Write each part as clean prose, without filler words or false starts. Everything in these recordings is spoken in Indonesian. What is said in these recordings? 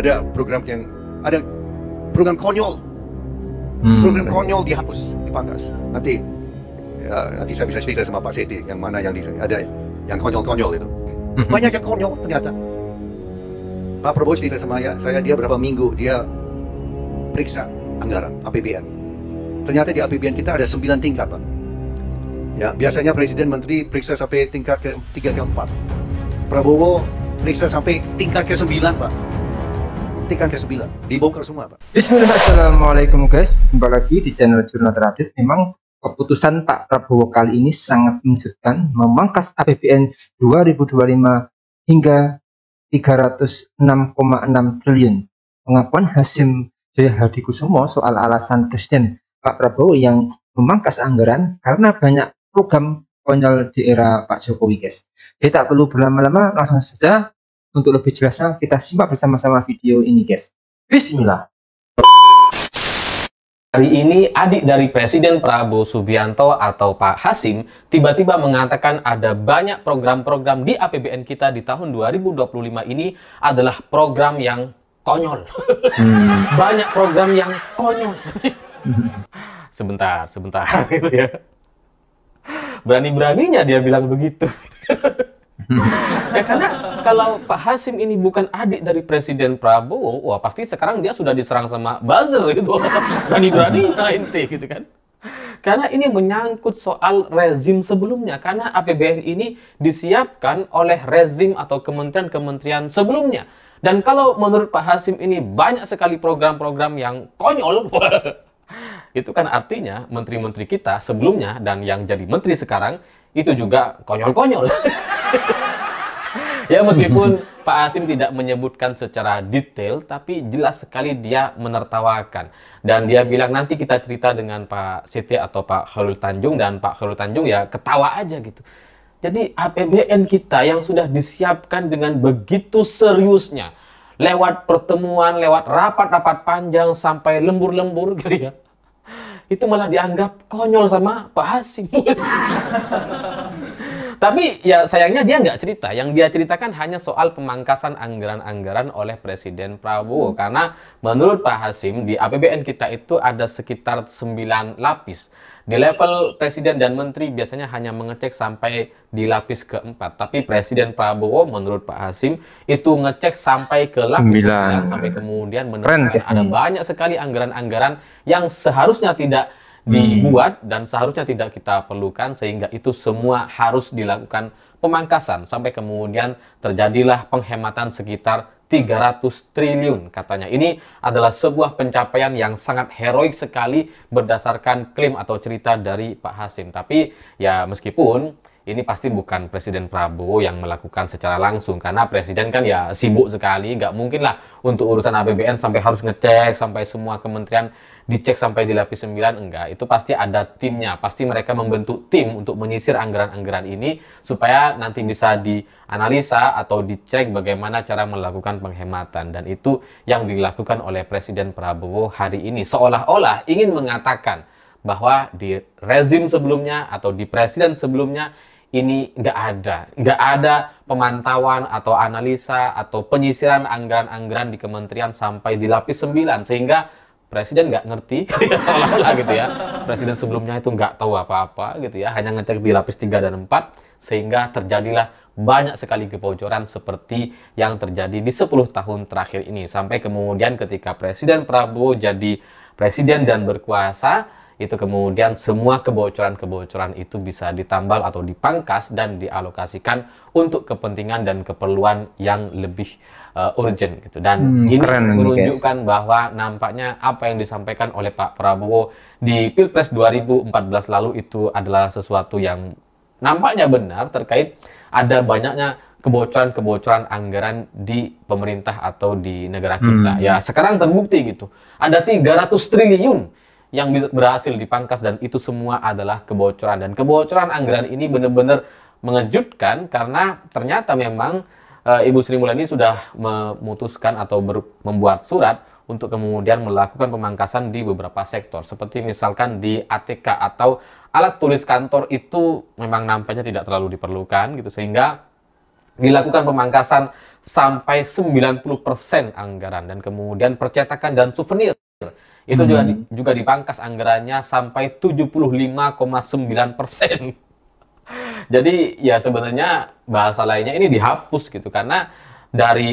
ada program konyol. Program konyol dihapus, dipangkas. Nanti saya bisa cerita sama Pak Seti yang mana yang ada yang konyol-konyol itu. Banyak yang konyol ternyata. Pak Prabowo cerita sama saya dia berapa minggu dia periksa anggaran APBN. Ternyata di APBN kita ada 9 tingkat, Pak. Ya, biasanya presiden menteri periksa sampai tingkat ke-3 ke-4. Prabowo periksa sampai tingkat ke-9, Pak. Tingkat ke-9 dibongkar semua, Pak. Bismillah, assalamualaikum guys. Kembali lagi di channel Jurnal Terupdate. Memang keputusan Pak Prabowo kali ini sangat mengejutkan, memangkas APBN 2025 hingga 306,6 triliun. Pengakuan Hasyim Joyo Hadikusumo soal alasan Presiden Pak Prabowo yang memangkas anggaran karena banyak program konyol di era Pak Jokowi, guys. Jadi tak perlu berlama-lama, langsung saja untuk lebih jelasnya kita simak bersama-sama video ini, guys. Bismillah. Hari ini adik dari Presiden Prabowo Subianto atau Pak Hasyim tiba-tiba mengatakan ada banyak program-program di APBN kita di tahun 2025 ini adalah program yang konyol. Banyak program yang konyol. Sebentar gitu ya. Berani-beraninya dia bilang begitu. Ya karena kalau Pak Hasyim ini bukan adik dari Presiden Prabowo, wah pasti sekarang dia sudah diserang sama buzzer gitu. Berani-beraninya ente gitu kan. Karena ini menyangkut soal rezim sebelumnya. Karena APBN ini disiapkan oleh rezim atau kementerian-kementerian sebelumnya. Dan kalau menurut Pak Hasyim ini banyak sekali program-program yang konyol. Itu kan artinya menteri-menteri kita sebelumnya dan yang jadi menteri sekarang itu juga konyol-konyol. Ya meskipun Pak Hasyim tidak menyebutkan secara detail, tapi jelas sekali dia menertawakan. Dan dia bilang nanti kita cerita dengan Pak Siti atau Pak Khairul Tanjung, dan Pak Khairul Tanjung ya ketawa aja gitu. Jadi APBN kita yang sudah disiapkan dengan begitu seriusnya, lewat pertemuan, lewat rapat-rapat panjang sampai lembur-lembur gitu ya, itu malah dianggap konyol sama Pak Hasyim. Tapi ya sayangnya dia nggak cerita. Yang dia ceritakan hanya soal pemangkasan anggaran-anggaran oleh Presiden Prabowo. Karena menurut Pak Hasyim di APBN kita itu ada sekitar 9 lapis. Di level Presiden dan Menteri biasanya hanya mengecek sampai di lapis keempat. Tapi Presiden Prabowo menurut Pak Hasyim itu ngecek sampai ke lapis 9. Sampai kemudian menemukan ada banyak sekali anggaran-anggaran yang seharusnya tidak dibuat dan seharusnya tidak kita perlukan, sehingga itu semua harus dilakukan pemangkasan sampai kemudian terjadilah penghematan sekitar 300 triliun katanya. Ini adalah sebuah pencapaian yang sangat heroik sekali berdasarkan klaim atau cerita dari Pak Hasyim. Tapi ya meskipun ini pasti bukan Presiden Prabowo yang melakukan secara langsung, karena Presiden kan ya sibuk sekali, nggak mungkin lah untuk urusan APBN sampai harus ngecek sampai semua kementerian dicek sampai di lapis 9, enggak. Itu pasti ada timnya, pasti mereka membentuk tim untuk menyisir anggaran-anggaran ini supaya nanti bisa dianalisa atau dicek bagaimana cara melakukan penghematan. Dan itu yang dilakukan oleh Presiden Prabowo hari ini, seolah-olah ingin mengatakan bahwa di rezim sebelumnya atau di presiden sebelumnya ini nggak ada pemantauan atau analisa atau penyisiran anggaran-anggaran di kementerian sampai di lapis 9, sehingga presiden nggak ngerti, seolah-olah gitu ya. Presiden sebelumnya itu nggak tahu apa-apa gitu ya, hanya ngecek di lapis 3 dan 4, sehingga terjadilah banyak sekali kebocoran seperti yang terjadi di 10 tahun terakhir ini. Sampai kemudian ketika Presiden Prabowo jadi presiden dan berkuasa, itu kemudian semua kebocoran-kebocoran itu bisa ditambal atau dipangkas dan dialokasikan untuk kepentingan dan keperluan yang lebih urgent gitu. Dan ini menunjukkan bahwa nampaknya apa yang disampaikan oleh Pak Prabowo di Pilpres 2014 lalu itu adalah sesuatu yang nampaknya benar terkait ada banyaknya kebocoran-kebocoran anggaran di pemerintah atau di negara kita. Ya sekarang terbukti gitu. Ada 300 triliun yang berhasil dipangkas, dan itu semua adalah kebocoran. Dan kebocoran anggaran ini benar-benar mengejutkan karena ternyata memang Ibu Sri Mulyani sudah memutuskan atau membuat surat untuk kemudian melakukan pemangkasan di beberapa sektor. Seperti misalkan di ATK atau alat tulis kantor itu memang nampaknya tidak terlalu diperlukan gitu, sehingga dilakukan pemangkasan sampai 90% anggaran, dan kemudian percetakan dan souvenir itu juga dipangkas anggarannya sampai 75,9%. Jadi ya sebenarnya bahasa lainnya ini dihapus gitu, karena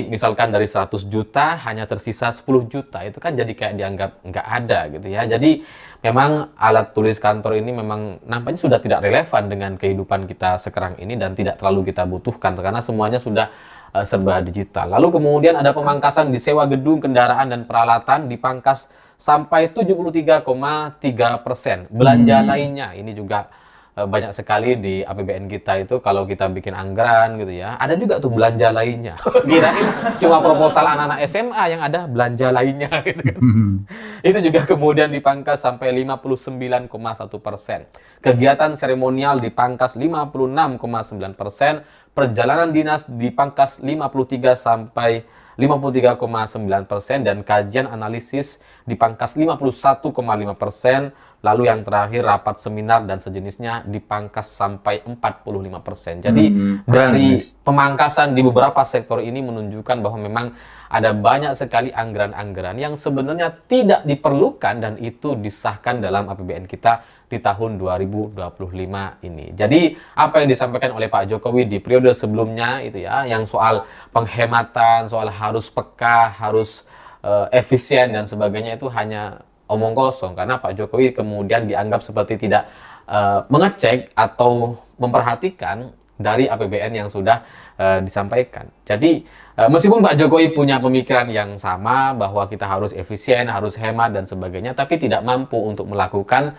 misalkan dari 100 juta hanya tersisa 10 juta, itu kan jadi kayak dianggap nggak ada gitu ya. Jadi memang alat tulis kantor ini memang nampaknya sudah tidak relevan dengan kehidupan kita sekarang ini dan tidak terlalu kita butuhkan karena semuanya sudah serba digital. Lalu kemudian ada pemangkasan di sewa gedung, kendaraan dan peralatan dipangkas sampai 73,3%. Belanja lainnya ini juga banyak sekali di APBN kita itu, kalau kita bikin anggaran gitu ya, ada juga tuh belanja lainnya. Kirain cuma proposal anak-anak SMA yang ada belanja lainnya gitu kan. Itu juga kemudian dipangkas sampai 59,1%. Kegiatan seremonial dipangkas 56,9%, perjalanan dinas dipangkas 53 sampai 53,9%, dan kajian analisis dipangkas 51,5%. Lalu yang terakhir rapat seminar dan sejenisnya dipangkas sampai 45%. Jadi dari pemangkasan di beberapa sektor ini menunjukkan bahwa memang ada banyak sekali anggaran-anggaran yang sebenarnya tidak diperlukan dan itu disahkan dalam APBN kita di tahun 2025 ini. Jadi apa yang disampaikan oleh Pak Jokowi di periode sebelumnya itu ya, yang soal penghematan, soal harus peka, harus efisien dan sebagainya, itu hanya omong kosong, karena Pak Jokowi kemudian dianggap seperti tidak mengecek atau memperhatikan dari APBN yang sudah disampaikan. Jadi meskipun Pak Jokowi punya pemikiran yang sama bahwa kita harus efisien, harus hemat dan sebagainya, tapi tidak mampu untuk melakukan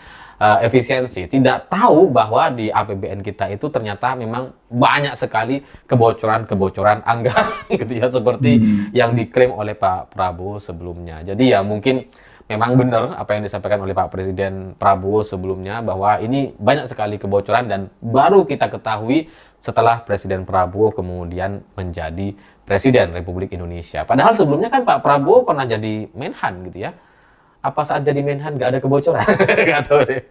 efisiensi. Tidak tahu bahwa di APBN kita itu ternyata memang banyak sekali kebocoran-kebocoran anggaran gitu ya, seperti yang diklaim oleh Pak Prabowo sebelumnya. Jadi ya mungkin memang benar apa yang disampaikan oleh Pak Presiden Prabowo sebelumnya, bahwa ini banyak sekali kebocoran dan baru kita ketahui setelah Presiden Prabowo kemudian menjadi Presiden Republik Indonesia. Padahal sebelumnya kan Pak Prabowo pernah jadi Menhan gitu ya. Apa saat jadi Menhan nggak ada kebocoran? Nggak tahu deh.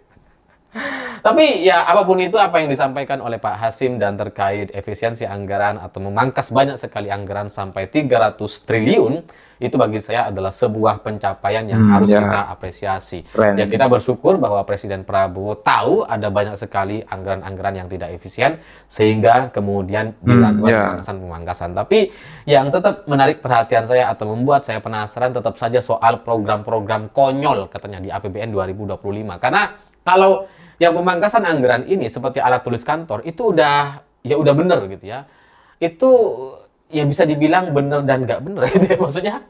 Tapi ya apapun itu apa yang disampaikan oleh Pak Hasim dan terkait efisiensi anggaran atau memangkas banyak sekali anggaran sampai 300 triliun, itu bagi saya adalah sebuah pencapaian yang harus kita apresiasi. Ya kita bersyukur bahwa Presiden Prabowo tahu ada banyak sekali anggaran-anggaran yang tidak efisien sehingga kemudian dilakukan pemangkasan. Tapi yang tetap menarik perhatian saya atau membuat saya penasaran tetap saja soal program-program konyol katanya di APBN 2025. Karena kalau yang pemangkasan anggaran ini seperti alat tulis kantor itu udah bener gitu ya. Itu ya bisa dibilang bener dan nggak bener gitu ya. Maksudnya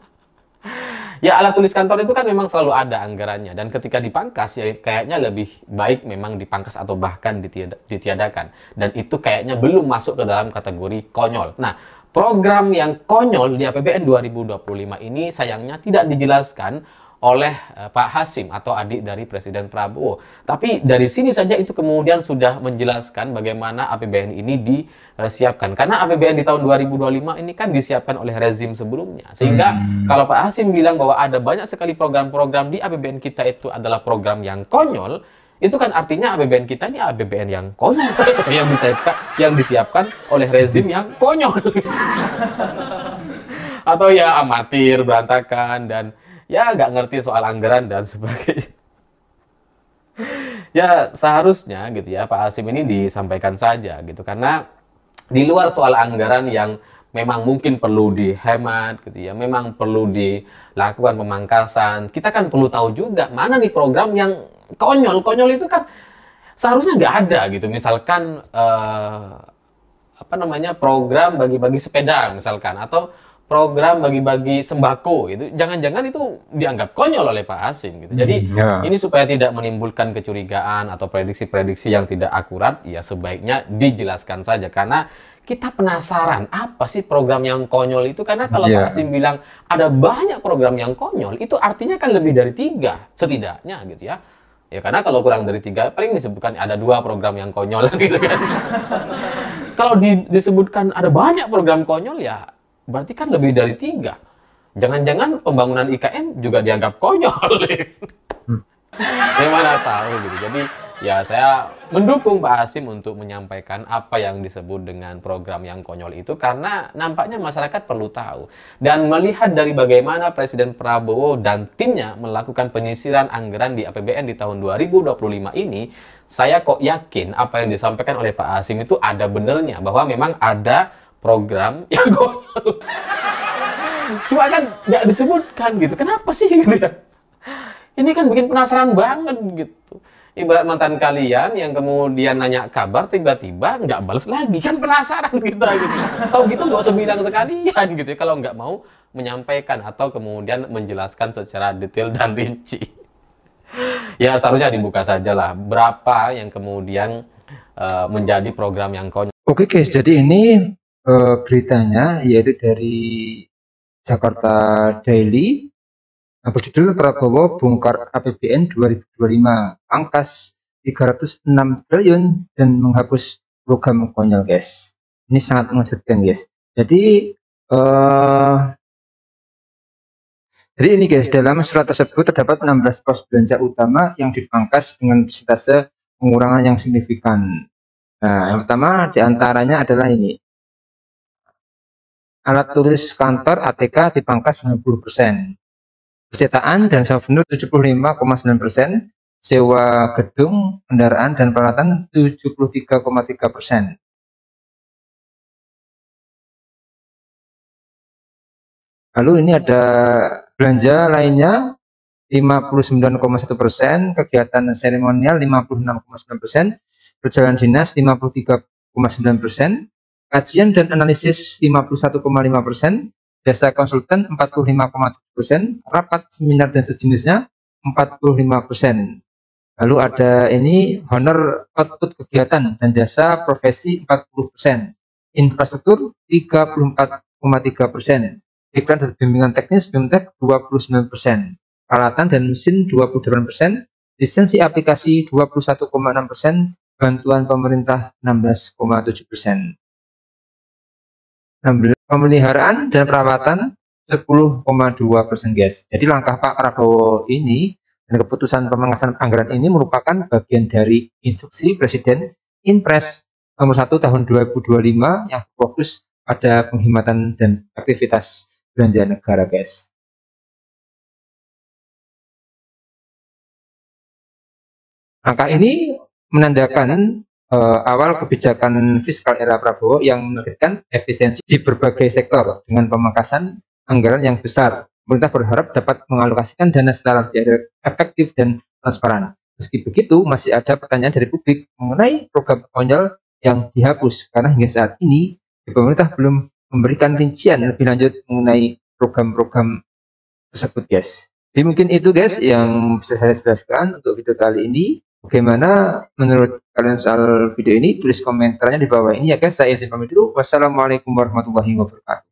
ya alat tulis kantor itu kan memang selalu ada anggarannya, dan ketika dipangkas ya kayaknya lebih baik memang dipangkas atau bahkan ditiadakan, dan itu kayaknya belum masuk ke dalam kategori konyol. Nah, program yang konyol di APBN 2025 ini sayangnya tidak dijelaskan oleh Pak Hasim atau adik dari Presiden Prabowo. Tapi dari sini saja itu kemudian sudah menjelaskan bagaimana APBN ini disiapkan. Karena APBN di tahun 2025 ini kan disiapkan oleh rezim sebelumnya. Sehingga kalau Pak Hasim bilang bahwa ada banyak sekali program-program di APBN kita itu adalah program yang konyol, itu kan artinya APBN kita ini APBN yang konyol, yang disiapkan oleh rezim yang konyol. Atau ya amatir, berantakan, dan ya nggak ngerti soal anggaran dan sebagainya. Ya seharusnya gitu ya Pak Hasim ini disampaikan saja gitu, karena di luar soal anggaran yang memang mungkin perlu dihemat gitu ya, memang perlu dilakukan pemangkasan, kita kan perlu tahu juga mana nih program yang konyol. Konyol itu kan seharusnya nggak ada gitu. Misalkan program bagi-bagi sepeda misalkan, atau program bagi-bagi sembako, itu jangan-jangan itu dianggap konyol oleh Pak Hasim gitu. Jadi ini supaya tidak menimbulkan kecurigaan atau prediksi-prediksi yang tidak akurat, ya sebaiknya dijelaskan saja, karena kita penasaran apa sih program yang konyol itu. Karena kalau Pak Hasim bilang ada banyak program yang konyol, itu artinya kan lebih dari 3 setidaknya gitu ya. Ya karena kalau kurang dari 3 paling disebutkan ada 2 program yang konyol gitu kan. Kalau disebutkan ada banyak program konyol, ya berarti kan lebih dari 3. Jangan-jangan pembangunan IKN juga dianggap konyol. Ya mana tahu gitu. Jadi Ya, saya mendukung Pak Hasim untuk menyampaikan apa yang disebut dengan program yang konyol itu karena nampaknya masyarakat perlu tahu. Dan melihat dari bagaimana Presiden Prabowo dan timnya melakukan penyisiran anggaran di APBN di tahun 2025 ini, saya kok yakin apa yang disampaikan oleh Pak Hasim itu ada benernya, bahwa memang ada program yang konyol. Cuma kan nggak disebutkan gitu. Kenapa sih gitu ya? Ini kan bikin penasaran banget gitu. Ibarat mantan kalian yang kemudian nanya kabar tiba-tiba nggak balas lagi, kan penasaran kita gitu. Tahu gitu nggak usah bilang sekalian gitu ya, kalau nggak mau menyampaikan atau kemudian menjelaskan secara detail dan rinci. Ya seharusnya dibuka saja lah berapa yang kemudian menjadi program yang konyol. Oke guys, jadi ini beritanya yaitu dari Jakarta Daily. Berjudul Prabowo bongkar APBN 2025, pangkas 306 triliun dan menghapus program konyol guys. Ini sangat mengejutkan guys. Jadi ini guys, dalam surat tersebut terdapat 16 pos belanja utama yang dipangkas dengan persentase pengurangan yang signifikan. Nah, yang pertama diantaranya adalah ini. Alat tulis kantor ATK dipangkas 90%. Percetakan dan souvenir 75,9%, sewa gedung, kendaraan dan peralatan 73,3%. Lalu ini ada belanja lainnya 59,1%, kegiatan seremonial 56,9%, perjalanan dinas 53,9%, kajian dan analisis 51,5%, jasa konsultan 45,7%, rapat seminar dan sejenisnya 45%. Lalu ada ini honor output kegiatan dan jasa profesi 40%, infrastruktur 34,3%, iklan dan bimbingan teknis BIMTEK 29%, peralatan dan mesin 28%, lisensi aplikasi 21,6%, bantuan pemerintah 16,7%. Pemeliharaan dan perawatan 10,2% guys. Jadi langkah Pak Prabowo ini dan keputusan pemangkasan anggaran ini merupakan bagian dari instruksi Presiden Inpres nomor 1 tahun 2025 yang fokus pada penghematan dan aktivitas belanja negara guys. Angka ini menandakan awal kebijakan fiskal era Prabowo yang menargetkan efisiensi di berbagai sektor dengan pemangkasan anggaran yang besar. Pemerintah berharap dapat mengalokasikan dana secara lebih efektif dan transparan. Meski begitu, masih ada pertanyaan dari publik mengenai program konyol yang dihapus karena hingga saat ini pemerintah belum memberikan rincian lebih lanjut mengenai program-program tersebut guys. Jadi mungkin itu guys yang bisa saya jelaskan untuk video kali ini. Bagaimana menurut kalian soal video ini? Tulis komentarnya di bawah ini ya guys. Saya izin pamit dulu. Wassalamualaikum warahmatullahi wabarakatuh.